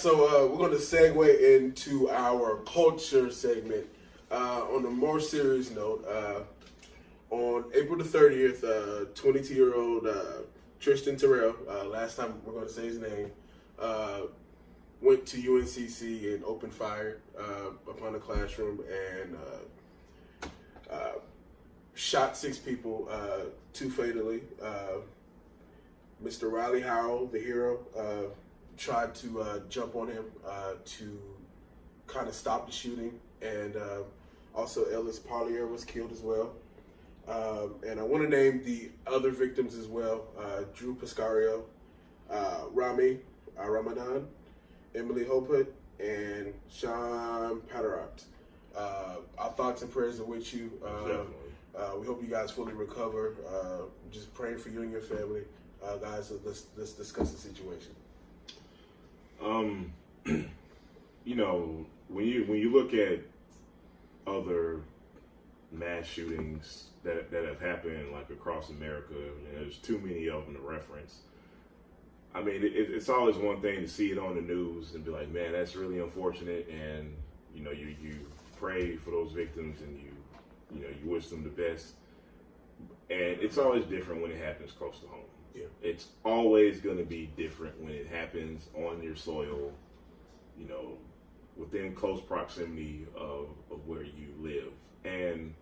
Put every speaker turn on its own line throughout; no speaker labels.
so we're going to segue into our culture segment. On a more serious note, on April the 30th, 22-year-old Tristan Terrell, last time we're going to say his name, went to UNCC and opened fire upon the classroom and shot 6 people, 2 fatally. Mr. Riley Howell, the hero, tried to jump on him to kind of stop the shooting, and also Ellis Parlier was killed as well. And I want to name the other victims as well: Drew Pescario, Rami Ramadan, Emily Hoput, and Sean Padarat. Our thoughts and prayers are with you. We hope you guys fully recover. Just praying for you and your family, guys. So let's discuss the situation.
You know, when you look at other mass shootings that have happened like across America, and there's too many of them to reference. I mean, it's always one thing to see it on the news and be like, man, that's really unfortunate, and you know, you pray for those victims and you wish them the best. And it's always different when it happens close to home.
Yeah.
It's always going to be different when it happens on your soil, you know, within close proximity of where you live. And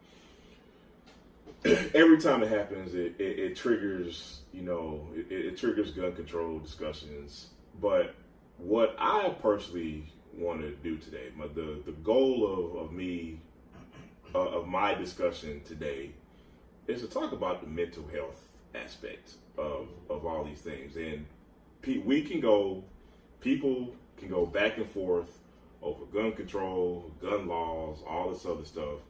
every time it happens, it triggers, you know, it triggers gun control discussions. But what I personally want to do today, the goal of my discussion today is to talk about the mental health aspect of all these things. And people can go back and forth over gun control, gun laws, all this other stuff.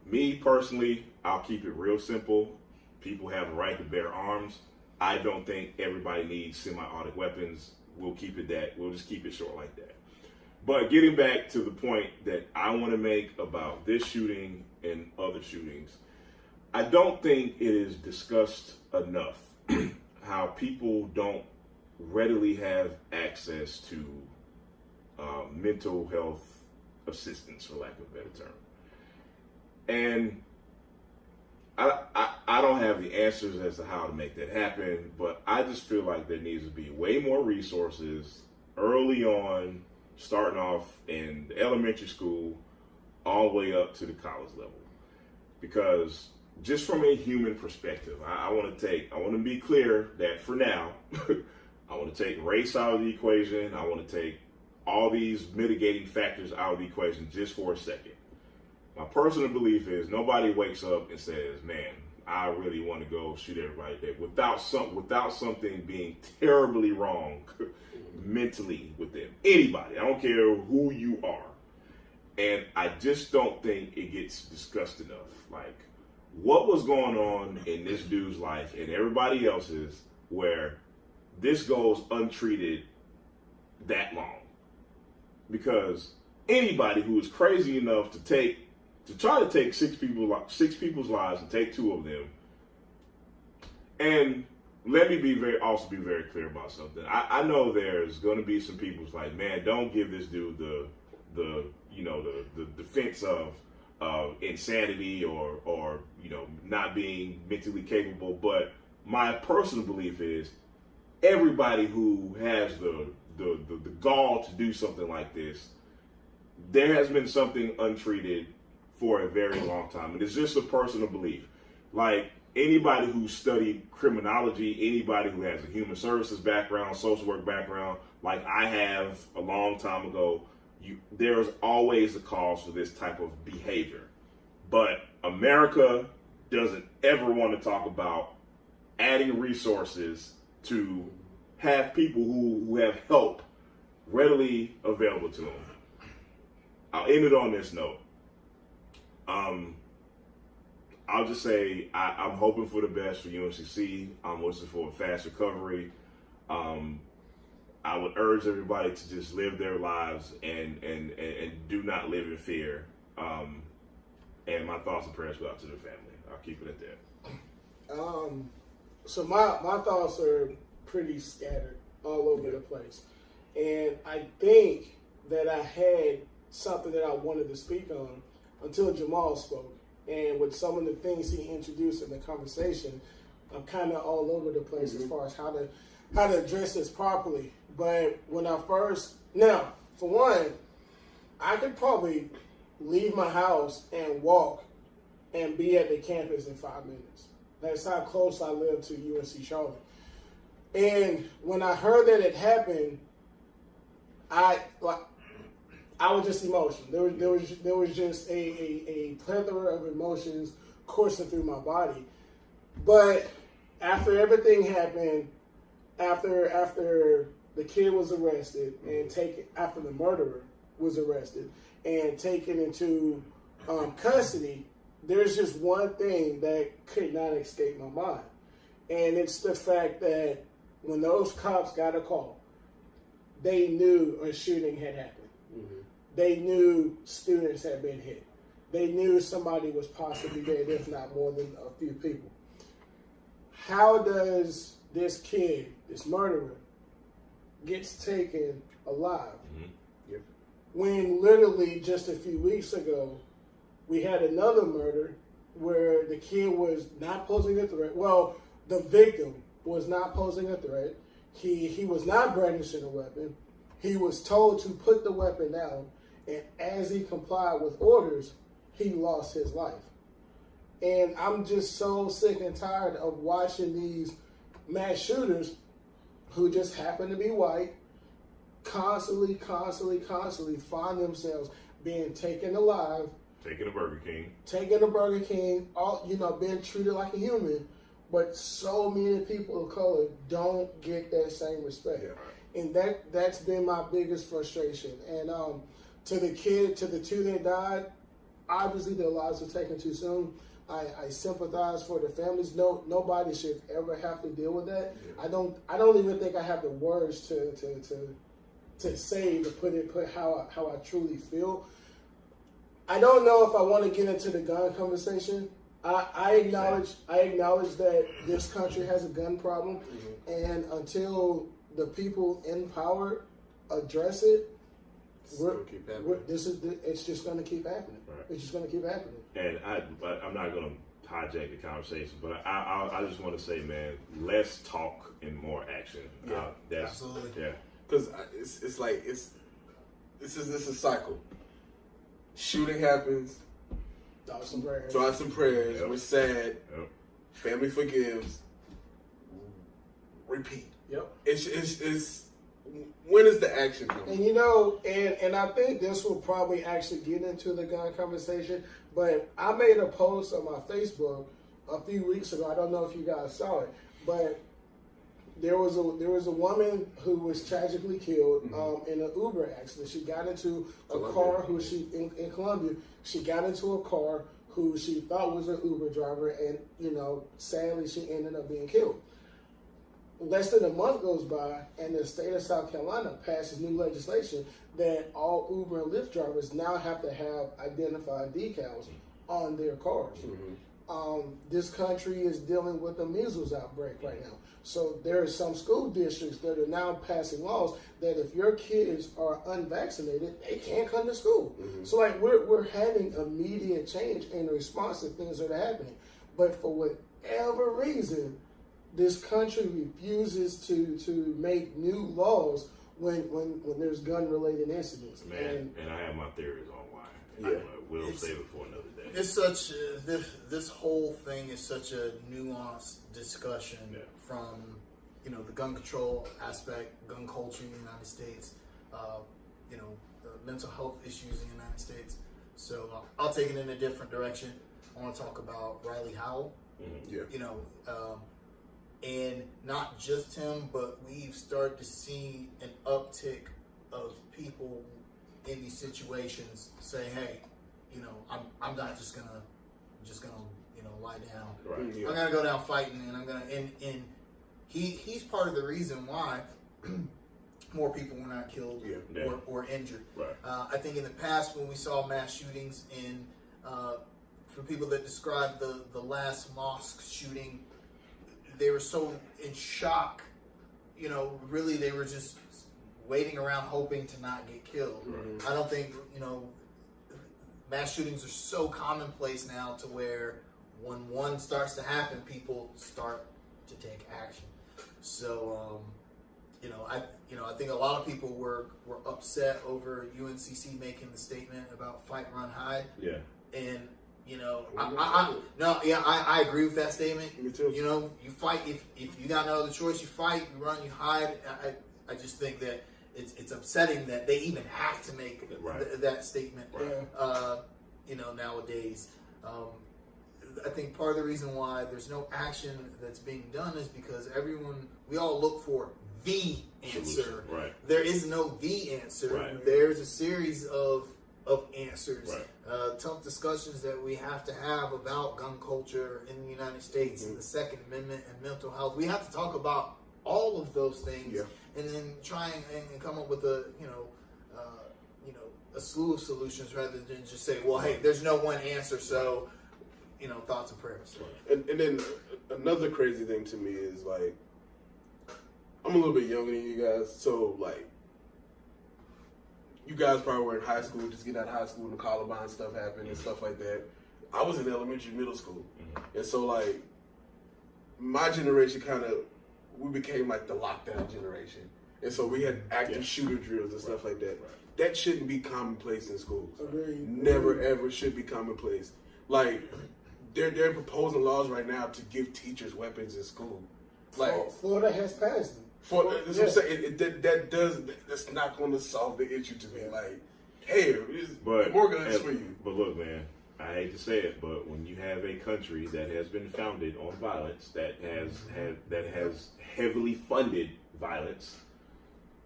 Me personally, I'll keep it real simple. People have a right to bear arms. I don't think everybody needs semi-automatic weapons. We'll just keep it short like that. But getting back to the point that I want to make about this shooting and other shootings, I don't think it is discussed enough how people don't readily have access to mental health assistance, for lack of a better term. And I don't have the answers as to how to make that happen, but I just feel like there needs to be way more resources early on, starting off in the elementary school all the way up to the college level. Because just from a human perspective, I want to be clear that for now, I want to take race out of the equation. I want to take all these mitigating factors out of the equation just for a second. My personal belief is nobody wakes up and says, man, I really want to go shoot everybody today without something being terribly wrong mentally with them. Anybody, I don't care who you are. And I just don't think it gets discussed enough. Like, what was going on in this dude's life and everybody else's where this goes untreated that long? Because anybody who is crazy enough to try to take 6 people's lives and take 2 of them, and let me be very clear about something. I know there's going to be some people who's like, man, don't give this dude the defense of insanity or not being mentally capable. But my personal belief is everybody who has the gall to do something like this, there has been something untreated for a very long time. And it's just a personal belief. Like anybody who studied criminology, anybody who has a human services background, social work background, like I have a long time ago, there's always a cause for this type of behavior. But America doesn't ever want to talk about adding resources to have people who have help readily available to them. I'll end it on this note. I'll just say I'm hoping for the best for UNCC. I'm wishing for a fast recovery. I would urge everybody to just live their lives and do not live in fear. And my thoughts and prayers go out to their family. I'll keep it at that.
So my thoughts are pretty scattered all over the place. And I think that I had something that I wanted to speak on until Jamal spoke. And with some of the things he introduced in the conversation, I'm kind of all over the place as far as how to address this properly. But when I first, now, for one, I could probably leave my house and walk and be at the campus in 5 minutes. That's how close I live to UNC Charlotte. And when I heard that it happened, I was just emotional. There was just a plethora of emotions coursing through my body. But after everything happened, after the kid was arrested and after the murderer was arrested and taken into custody, there's just one thing that could not escape my mind. And it's the fact that when those cops got a call, they knew a shooting had happened. They knew students had been hit. They knew somebody was possibly dead, if not more than a few people. How does this kid, this murderer, gets taken alive? When literally just a few weeks ago, we had another murder where the kid was not posing a threat. Well, the victim was not posing a threat. He was not brandishing a weapon. He was told to put the weapon down, and as he complied with orders, he lost his life. And I'm just so sick and tired of watching these mass shooters who just happen to be white constantly find themselves being taken alive,
Taking a Burger King, all being treated like a human. But so many people of color don't get that same respect. Yeah. And that's been my biggest frustration. And to the two that died, obviously their lives were taken too soon. I sympathize for the families. Nobody should ever have to deal with that. Yeah. I don't even think I have the words to say, to put how I truly feel. I don't know if I want to get into the gun conversation. I acknowledge that this country has a gun problem, and until the people in power address it, it's just going to keep happening. Right. It's just going to keep happening. And I'm not going to hijack the conversation, but I just want to say, man, less talk and more action.
Yeah,
absolutely.
Yeah,
because it's like this is a cycle. Shooting happens. Throw out some prayers. Yep. We're sad. Yep. Family forgives. Repeat.
Yep.
It's when is the action coming?
And and I think this will probably actually get into the gun conversation. But I made a post on my Facebook a few weeks ago. I don't know if you guys saw it, but there was a woman who was tragically killed in an Uber accident. She got into a car in Colombia. She got into a car who she thought was an Uber driver, and sadly she ended up being killed. Less than a month goes by, and the state of South Carolina passes new legislation that all Uber and Lyft drivers now have to have identified decals on their cars. This country is dealing with a measles outbreak right now. So there are some school districts that are now passing laws that if your kids are unvaccinated, they can't come to school. So we're having immediate change in response to things that are happening. But for whatever reason, this country refuses to make new laws when there's gun-related incidents.
Man, and I have my theories on why.
Yeah.
We'll save it for another day.
It's such this whole thing is such a nuanced discussion from the gun control aspect, gun culture in the United States, mental health issues in the United States. So I'll take it in a different direction. I want to talk about Riley Howell. And not just him, but we've started to see an uptick of people in these situations saying, "Hey, I'm not just gonna lie down.
Right.
I'm gonna go down fighting, and I'm gonna and he's part of the reason why more people were not killed or injured.
Right.
I think in the past when we saw mass shootings for people that described the last mosque shooting, they were so in shock. Really they were just waiting around hoping to not get killed. I don't think, mass shootings are so commonplace now to where when one starts to happen, people start to take action. So, I think a lot of people were upset over UNCC making the statement about fight, run, hide.
Yeah.
And I agree with that statement.
Me too.
You fight if you got no other choice. You fight, you run, you hide. I just think that it's upsetting that they even have to make that statement.
Yeah.
Nowadays. I think part of the reason why there's no action that's being done is because we all look for the answer.
Right.
There is no the answer.
Right.
There's a series of answers.
Right.
Tough discussions that we have to have about gun culture in the United States and the Second Amendment and mental health. We have to talk about all of those things and then try and come up with a slew of solutions rather than just say, well, hey, there's no one answer, so thoughts and prayers.
And then another crazy thing to me is like, I'm a little bit younger than you guys, so like, you guys probably were in high school, just getting out of high school, and the Columbine stuff happened and stuff like that. I was in elementary, middle school, and so like, my generation we became like the lockdown generation, and so we had active shooter drills and stuff like that. That shouldn't be commonplace in schools.
Agreed.
Never ever should be commonplace. Like, they're proposing laws right now to give teachers weapons in school. Like,
Florida has passed them.
That's what I'm saying. That's not going to solve the issue to me. Like, hey, more guns for you.
But look, man, I hate to say it, but when you have a country that has been founded on violence, that has heavily funded violence,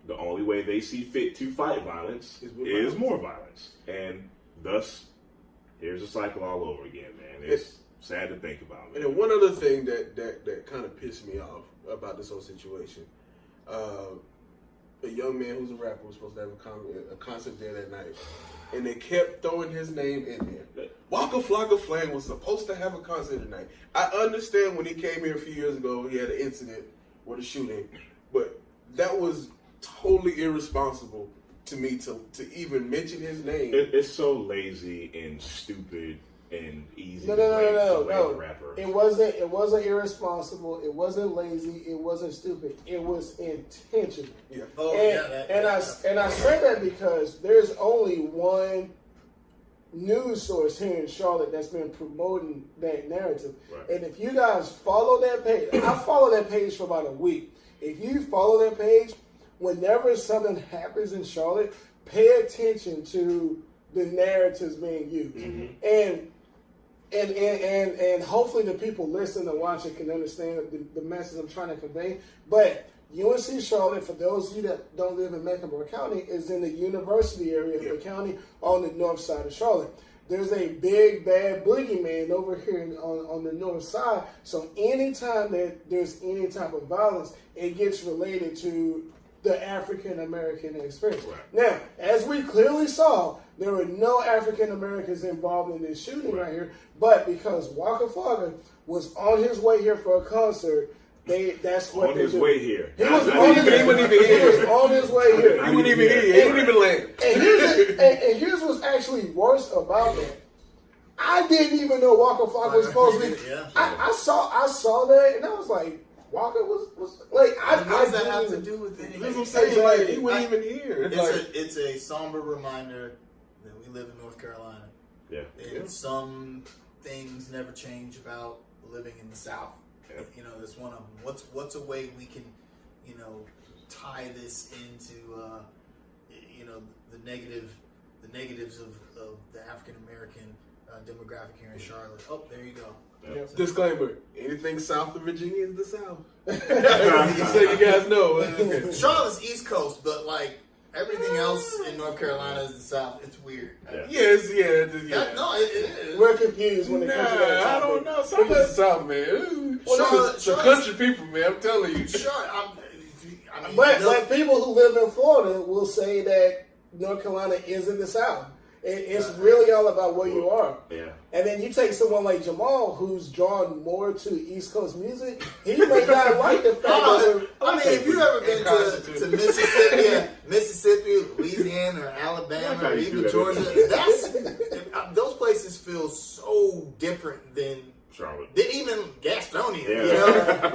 the only way they see fit to fight violence is more violence, and thus here's a cycle all over again, man. It's sad to think about, man.
And then one other thing that kind of pissed me off about this whole situation, a young man who's a rapper was supposed to have a concert there that night, and they kept throwing his name in there. Waka Flocka Flame was supposed to have a concert tonight. I understand when he came here a few years ago, he had an incident with a shooting, but that was totally irresponsible to me to even mention his name.
It's so lazy and stupid and easy.
No.
A rapper.
It wasn't irresponsible. It wasn't lazy. It wasn't stupid. It was intentional.
Yeah.
And I say that because there's only one news source here in Charlotte that's been promoting that narrative.
Right.
And if you guys follow that page, I follow that page for about a week. If you follow that page, whenever something happens in Charlotte, pay attention to the narratives being used. Mm-hmm. And hopefully the people listening and watching can understand the message I'm trying to convey. But UNC Charlotte, for those of you that don't live in Mecklenburg County, is in the university area of the county on the north side of Charlotte. There's a big, bad boogeyman over here on the north side. So anytime that there's any type of violence, it gets related to the African American experience. Right. Now, as we clearly saw, there were no African Americans involved in this shooting right here, but because Waka Flocka was on his way here for a concert, that's what
on his way here.
He was on his way here.
He wouldn't even hear you. He wouldn't even land.
And here's what's actually worse about that. I didn't even know Waka Flocka was supposed to be. Yeah. I saw that and I was like, Walker was like,
what does that have to do with anything?
That's what I'm saying. Like, he wouldn't even hear.
It's a somber reminder that we live in North Carolina.
Yeah.
And some things never change about living in the South. Yeah. That's one of them. What's a way we can, tie this into, the negatives of the African American demographic here in Charlotte. Oh, there you go.
Yeah. Disclaimer: anything south of Virginia is the South. So you guys know.
Charlotte's East Coast, but like everything else in North Carolina is the South. It's weird.
Yes.
No, it is.
We're confused when it comes to that topic.
I don't know. South is the South, man. It's country people, man. I'm telling you.
But people who live in Florida will say that North Carolina isn't the South. It's really all about where you are.
Yeah.
And then you take someone like Jamal, who's drawn more to East Coast music. He may not like the fact that
I mean, if you ever been to Mississippi, Mississippi, Louisiana, or Alabama, or even Georgia, those places feel so different than
Charlotte.
than even Gastonia.
Yeah.
You know,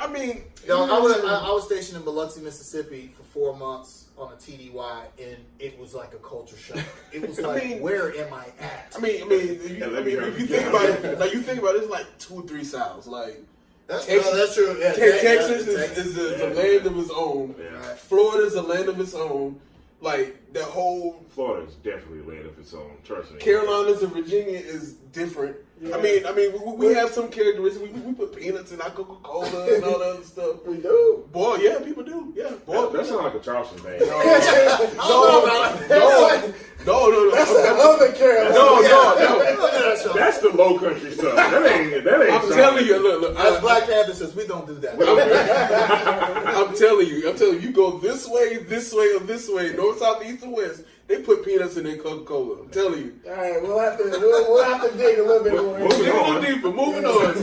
I mean,
I was stationed in Biloxi, Mississippi for 4 months on a TDY, and it was like a culture shock. It was like, where am I at?
I mean, if you think about it, it's like 2 or 3 Souths. Like
That's
Texas,
true. Yeah,
Texas is a land of its own.
Yeah.
Florida's a land of its own. Like that whole
Florida is definitely a land of its own. Trust me.
Carolinas and Virginia is different.
Yeah.
I mean, we have some characteristics. We put peanuts in our Coca-Cola and all that other stuff.
we do.
Boy, yeah, people do. Yeah, boy,
That sounds like a Charleston thing.
No.
That's the other Carolina.
No.
That's the low country stuff. That ain't.
I'm telling you, look.
As Black Panther says, we don't do that.
I'm telling you. You go this way, or this way, north, south, east, or west. They put peanuts in their Coca-Cola. I'm telling you.
All right, we'll have to dig a little bit more.
Moving on.
Moving on.